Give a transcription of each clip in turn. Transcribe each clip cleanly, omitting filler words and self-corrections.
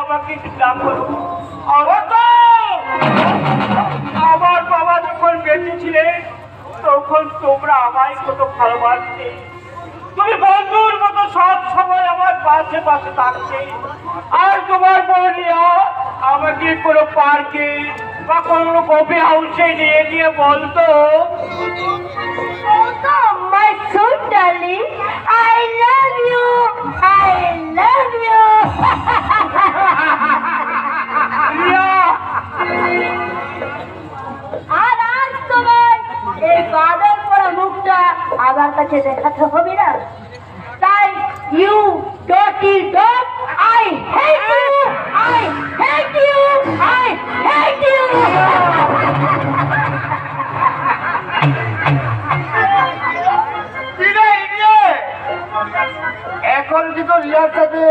আমাকে ডাকো। আমার বাবা যখন বেঁচে ছিলেন তখন তোমরা আমায় কত ভালোবাসতে। তুমি বন্ধুর মতো সব সময় আমার পাশে পাশে থাকছে। আর তোমার বোনিয়া আমাকে কোনো পার্কে বা কোনো কফি হাউসে নিয়ে নিয়ে বলতো, My sweet darling, I love you, I love you. আর আজ তোমার এই বাদল পড়া মুখটা আমার কাছে দেখাতে হবে না। তাই you dotty dot I hate you, I hate you, I hate you. এখন কি তো রিয়ার সাথে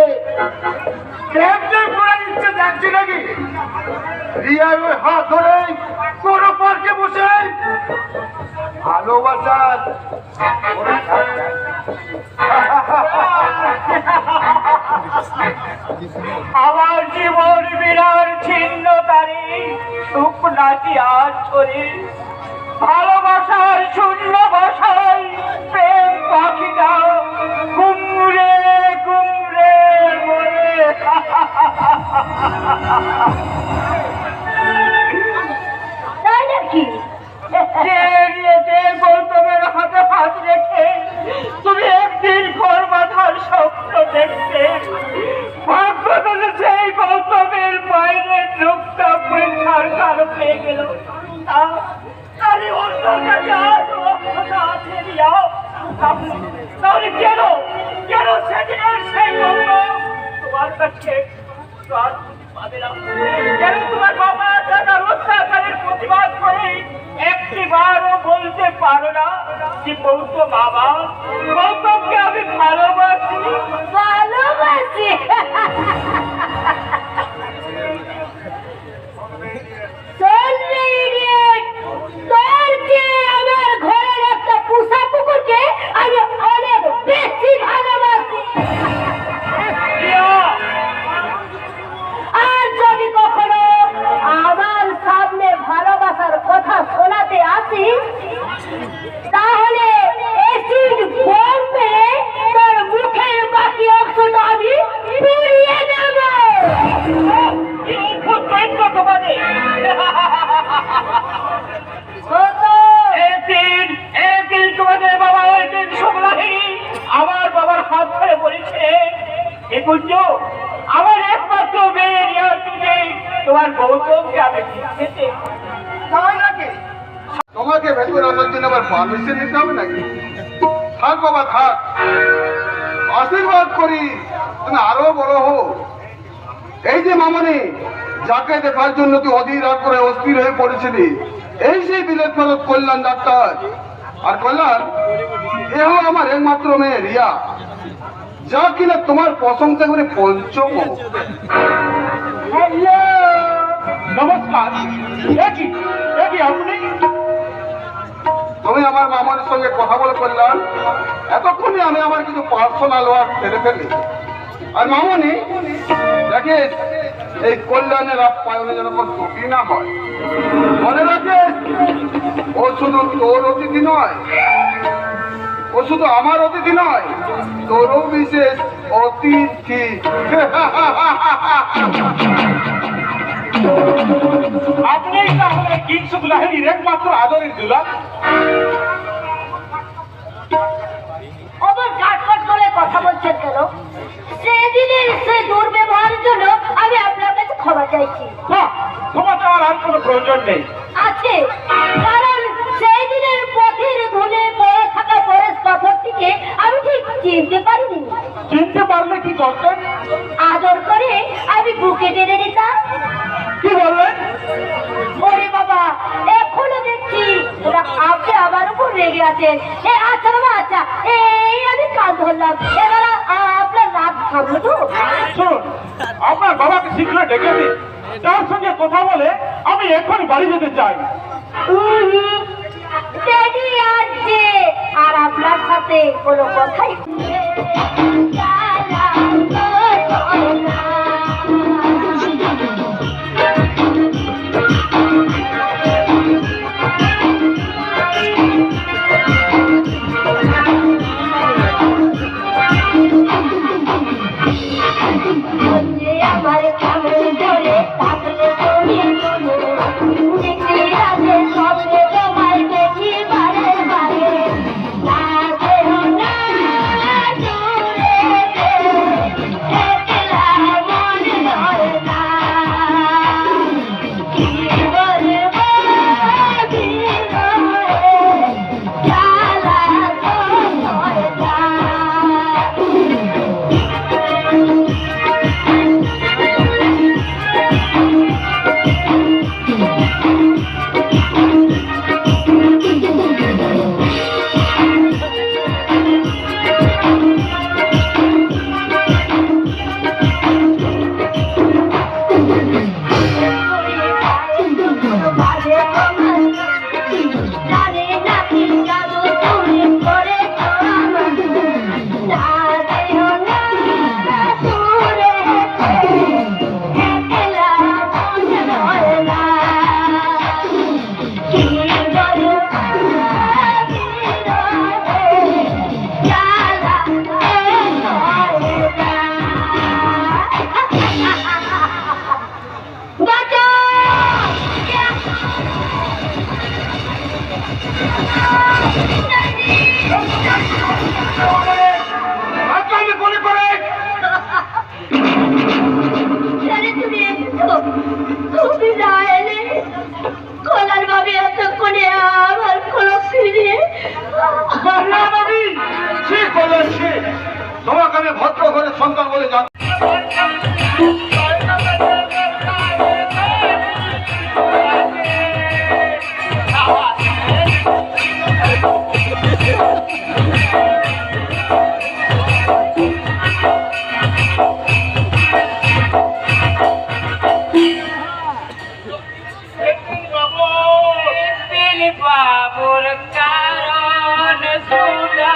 প্রেম করে নিচ্ছে যাচ্ছে নাকি? রিয়ার ওই হাত ধরে কোনো পার্কে বসে ভালোবাসার আমার জীবন বিরার ছিন্ন তারি সুখ নাচি আজ ছড়ি ভালোবাসার শূন্য ভাষায় প্রেম পাখিটা কুমড়ে কুমড়ে মরে। তাই নাকি? গৌতমের হাতে হাত রেখে তুমি একদিন গর্ভাধার স্বপ্ন দেখতে ভাগ্য দিলে সেই গৌতমের বাইরে ঢুকটা পরীক্ষার কারণ পেয়ে গেল। তাহলে কেন কেন সেদিনের সেই গৌতম তোমার কাছে পাবে না? কেন তোমার বাবা দাদা অত্যাচারের প্রতিবাদ করে একটিবারও বলতে পারো না যে গৌতম বাবা গৌতমকে আমি ভালোবাসি ভালোবাসি? আমার ঘরের একটা পোষা কুকুরকে আমি অনেক বেশি ভালোবাসি। আর যদি কখনো আমার সামনে ভালোবাসার কথা শোনাতে আসিস তাহলে এসিড বোম মেরে তোর মুখের বাকি অংশটা আমি পুড়িয়ে দেব। আমার বাবার হাত ধরে বলেছে আমার একমাত্র মেয়ে তোমার গৌতমকে আমি খেতে। তাই নাকি? তোমাকে ভেতরে আসার জন্য আবার পারমিশন নিতে হবে নাকি? থাক বাবা থাক, আশীর্বাদ করি তুমি আরো বড় হো। এই যে মামনি, যাকে দেখার জন্য তুই অধীর করে অস্থির হয়ে পড়েছিলি, এই সেই বিলেত ফেরত কল্যাণ ডাক্তার। আর কল্যাণ, এ হলো আমার একমাত্র মেয়ে রিয়া, যা কিনা তোমার প্রশংসা করে পঞ্চম। নমস্কার। আপনি? তুমি আমার মামার সঙ্গে কথা বলে কল্যাণ, এতক্ষণে আমি আমার কিছু পার্সোনাল ওয়ার্ক ফেলে ফেলি। আর মামনি দেখিস, এই কল্যাণের আপ্যায়নে যেন কোনো ত্রুটি না হয়। মনে রাখিস, ও শুধু তোর অতিথি নয়, ও শুধু আমার অতিথি নয়, তোরও বিশেষ অতিথি। আপনি তাহলে কিংসুক লাহিড়ির একমাত্র আদরের দুলাল। অত কাটকাট করে কথা বলছেন কেন? সেদিনের সে দুর্ব্যবহারের জন্য আমি আপনার কাছে ক্ষমা চাইছি। ক্ষমা চাওয়ার আর কোনো প্রয়োজন নেই। আছে, কারণ সেই দিনের পথের ধুলে পড়ে থাকা পরেশ পাথরটিকে আমি ঠিক চিনতে পারিনি। চিনতে পারলে কি করতেন? আদর করে আমি বুকে টেনে নিতাম। কি বললেন? ওরে বাবা, এখনো দেখছি ওরা আপনি আমার উপর রেগে আছেন। আচ্ছা বাবা, আচ্ছা, এই আমি কাজ ধরলাম। এবার আপনার রাগ থামলো তো? শুনুন, আপনার বাবাকে শীঘ্র ডেকে দিন, তার সঙ্গে কথা বলে আমি এক্ষুনি বাড়ি যেতে চাই। ড্যাডি আসছে, আর আপনার সাথে কোনো কথাই ভদ্র ঘরের সন্তান বলে জান। বাবুর কারণ সুদা